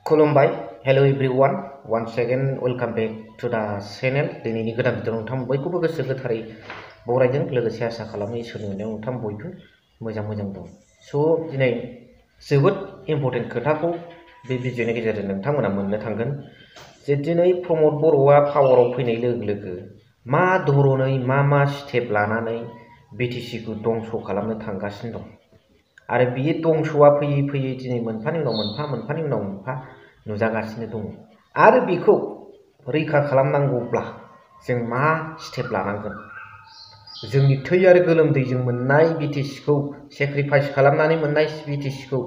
खुलुमबाय hello everyone once again welcome back to the channel दिनैनि गोदान भिडिअ नोंथां बयखौबो गोसो गोथारै बरायदों लोगोसे आसा खालामो इसोरनि अननायाव नोंथां बयबो मोजां दं स' दिनै जोबोद इम्पोर्टेन्ट खोथाखौ बे भिडिअनि गेजेरजों नोंथांमोना मोननो थांगोन जे दिनै प्रमद बर'आ पावाराव फैनाय लोगो लोगो मा धरनै मा स्टेप लानानै बिटिसिखौ दंस' खालामनो थांगासिनो दं आरो बियो दंस'आ फैयै दिनै मोनफानि उनाव मोनफा नुजागासिनो दङ आरो बेखौ रैखा खालामनांगौब्ला जों मा स्टेप लानांगोन जोंनि थै आरो गोलोमदैजों मोननाय बिटिसिखौ सेक्रिफाइस खालामनानै मोननाय बिटिसिखौ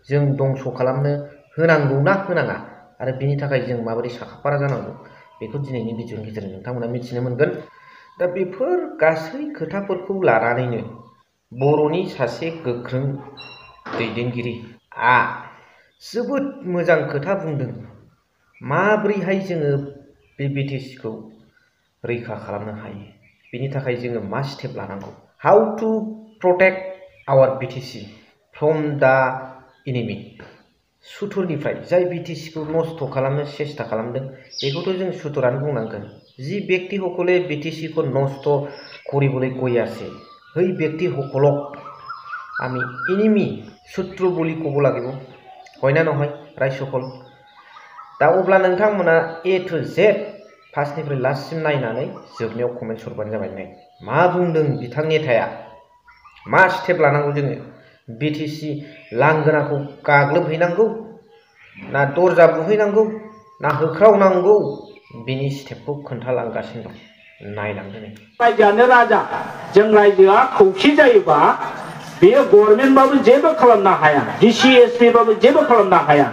जों दंस' खालामनो होनांगौ ना होनाङा आरो बिनि थाखाय जों माबोरै साखाफारा जानांगौ बेखौ दिनैनि भिडिअनि गेजेरजों नोंथांमोना मिथिनो मोनगोन दा बेफोर गासै खोथाफोरखौ लानानैनो बर'नि सासे गोख्रों दैदेनगिरिआ जोबोद मोजां खोथा बुंदों माब्रैहाय जोङो बे बिटिसिखौ रैखा खालामनो हायो बेनि थाखाय जोङो मा स्टेप लानांगौ how to protect our BTC from the enemy सुथुरनिफ्राय जाय बिटिसिखौ नस्थ' खालामनो सेस्था खालामदों बेखौथ' जों सुथुरानो बुंनांगोन जि ব্যক্তিসকলে বিটিসিকো নষ্ট কৰিবলৈ গৈ আছে সেই ব্যক্তিসকলক আমি এনিমি শত্রু বুলি ক'ব লাগিব হয় না নহয় रायसकल दा अब्ला नोंथांमोना ए टु जेड फार्स्टनिफ्राय लास्टसिम नायनानै जोबनायाव कमेन्ट हरबानो जाबाय नै मा बुंदों बिथां नेताया मा स्टेप लानांगौ जोङो बिटिसि लांगोनाखौ गाग्लोबहैनांगौ ना दरजा बुहैनांगौ ना होख्रावनांगौ बिनि स्टेपखौ खोन्थालांगासिनो दं नायलांदो नै रायजोआनो राजा जों रायजोआ खौसे जायोबा बेयो गभर्नमेन्टबाबो जेबो खालामनो हाया डिसि एसपि बाबो जेबो खालामनो हाया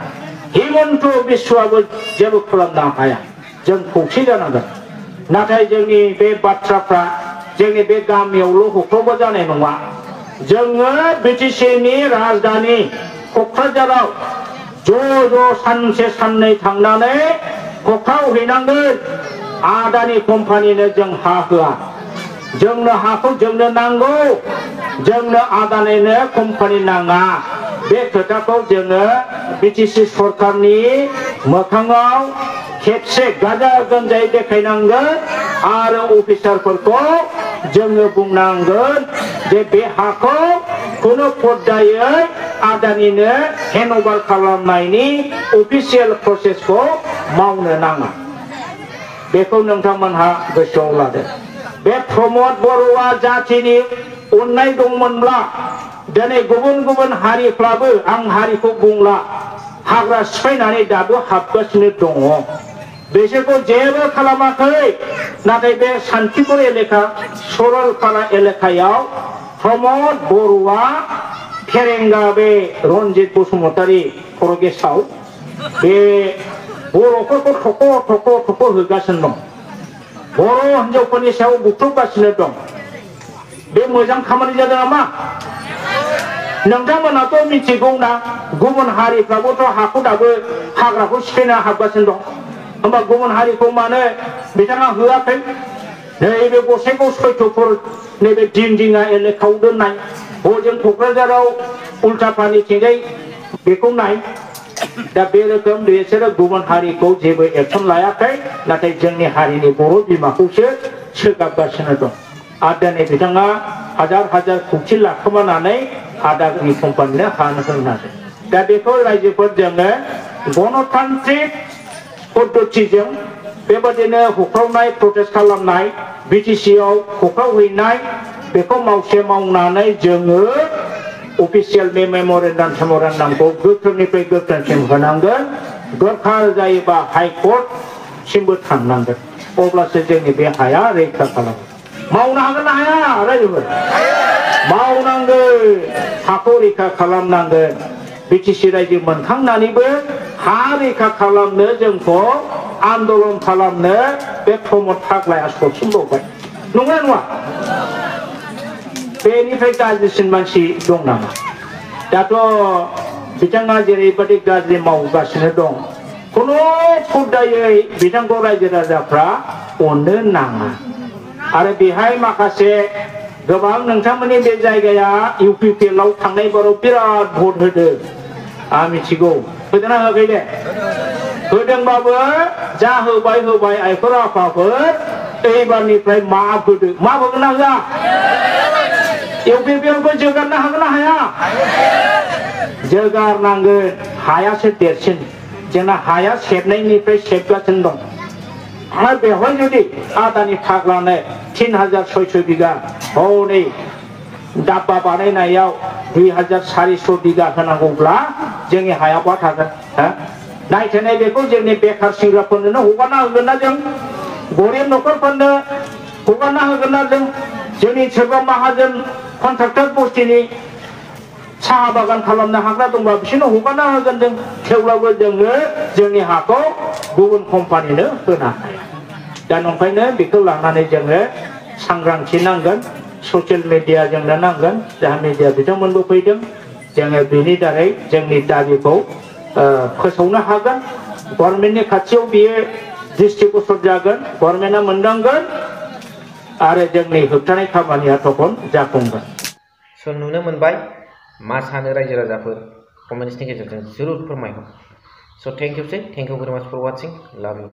हिमन्त बिश्वआबो जेबो खालामनो हाया जों खौसे जानांगोन नाथाय जोंनि बे बाथ्राफ्रा जोंनि बे गामियावल' होख्रावबा जानाय नङा जोङो बिटिसिनि राजधानी क'क्राझाराव ज' सानसे साननै थांनानै होख्रावहैनांगोन आदानि कम्पानिनो जों हा होआ जोंनो हाखौ जोंनो नांगौ जोंनो आदानिनो कम्पानि नाङा बे खोथाखौ जोङो बिटिसि सरकारनि मोखाङाव खेबसे गाजा गोमजायै देखायनांगोन आरो अफिसारफोरखौ जोङो बुंनांगोन जे बे हाखौ खुनु पर्दायै आदानिनो हेन्डअभार खालामनायनि अफिसियेल प्रसेसखौ मावनो नाङा बेखौ नोंथांमोनहा गोसोआव लादो बे प्रमद बर'आ जाथिनि अननाय दंमोनब्ला दिनै गुबुन हारिफ्राबो आं हारिखौ बुंला हाग्रा सिफायनानै दाबो हाबगासिनो दङ बिसोरखौ जेबो खालामाखै नाथाय बे सान्तिपुर एलेका सरलपारा एलेकायाव प्रमद बर'आ फेरेंगा बे रन्जित बसुमतारी फरगेसाव बे बर'फोरखौ थख' होगासिनो दं बर' हिनजावफोरनि सायाव बुख्रुबगासिनो दं बे मोजां खामानि जादों नामा नोंथांमोनाथ' मिथिगौना गुबुन हारिफ्राबोथ' हाखौ दाबो हाग्राखौ सिफायना हाबगासिनो दं होमबा गुबुन हारिखौ मानो बिथाङा होआखै नैबे गसाइगाव सैथोफोर नैबे दिंदिङा एलेकायाव दोननाय हजों क'क्राझाराव उल्टापानिथिंजाय बेखौ नाय दा बे रोखोम बिसोरो गुबुन हारिखौ जेबो एक्सन लायाखै नाथाय जोंनि हारिनि बर' बिमाखौसो सोगाबगासिनो दं आरो दिनै बिथाङा हाजार खौथि लाखोमानानै आदानि कम्पानिनो हानो होनांगौ दा बेखौ रायजोफोर जोङो गणतान्त्रिक पद्धतिजों बेबादिनो होख्रावनाय प्रटेस्ट खालामनाय बिटिसिआव होख्रावहैनाय बेखौ मावनानै जोङो अफिसियेल मेम'रेन्डामखौ गोख्रोंनिफ्राय गोख्रोंसिन होनांगोन दरखार जायोबा हाइकर्टसिमबो थांनांगोन अब्लासो जोंनि बे हाया रैखा खालामो मावनो हागोन ना हाया रायजोफोर मावनांगोन हाखौ रैखा खालामनांगोन बिटिसि रायजो मोनखांनानैबो हा रैखा खालामनो जोंखौ आन्दलन खालामनो बे प्रमद फाग्लाया ससिमबावबाय नंगौना नङा बेनिफ्राय गाज्रिसिन मानसि दं नामा दाथ' बिथाङा जेरैबायदि गाज्रि मावगासिनो दं खुनु फुदायै बिथांखौ रायजो राजाफ्रा अननो नाङा आरो बेहाय माखासे गोबां नोंथांमोननि बे जायगाया इउपिपिएलआव थांनाय बाराव बिराद भट होदों आं मिथिगौ होदोंना होआखै दे होदोंबाबो जा होबाय आइफोर आफाफोर एबारनिफ्राय माफ होदो माफ होगोन ना होआ इउपिपिएलखौ जोगारनो हागोन ना हाया जोगारनांगोन हायासो देरसिन जोंना हाया सेबनायनिफ्राय सेबगासिनो दं आरो बेवहाय जुदि आदानि फाग्लानो 3600 बिगा हनै दाब्बा बानायनायाव 2400 बिगा होनांगौब्ला जोंनि हाया बहा थागोन नायथोनाय बेखौ जोंनि बेकार सेंग्राफोरनो हगारना होगोन ना जों गरिब न'खरफोरनो हगारना होगोन ना जोंनि सोरबा माहाजोन कन्ट्राक्टर बस्तिनि साहा बागान खालामनो हाग्रा दंबा बिसोरनो हगारना होगोन जों थेवब्लाबो जोङो जोंनि हाखौ गुबुन कम्पानिनो होनो हाया दा नंखायनो बेखौ लानानै जोङो सांग्रांथि नांगोन ससियेल मिडिया जोंनो नांगोन जाहा मिडिया बिथांमोनबो फैदों जोङो बेनि दारै जोंनि दाबिखौ फोसावनो हागोन गभर्नमेन्टनि खाथियाव बियो दृष्टिगोचर जागोन गभर्नमेन्टआ मोनदांगोन आरो जोंनि होबथानाय खामानिया तखन जाफुंगोन स' नुनो मोनबाय मा सानो रायजो राजाफोर कमेन्ट्सनि गेजेरजों जरुर फोरमायहर स' थेंक इउ भेरि माच फर वाचिं लाभ इउ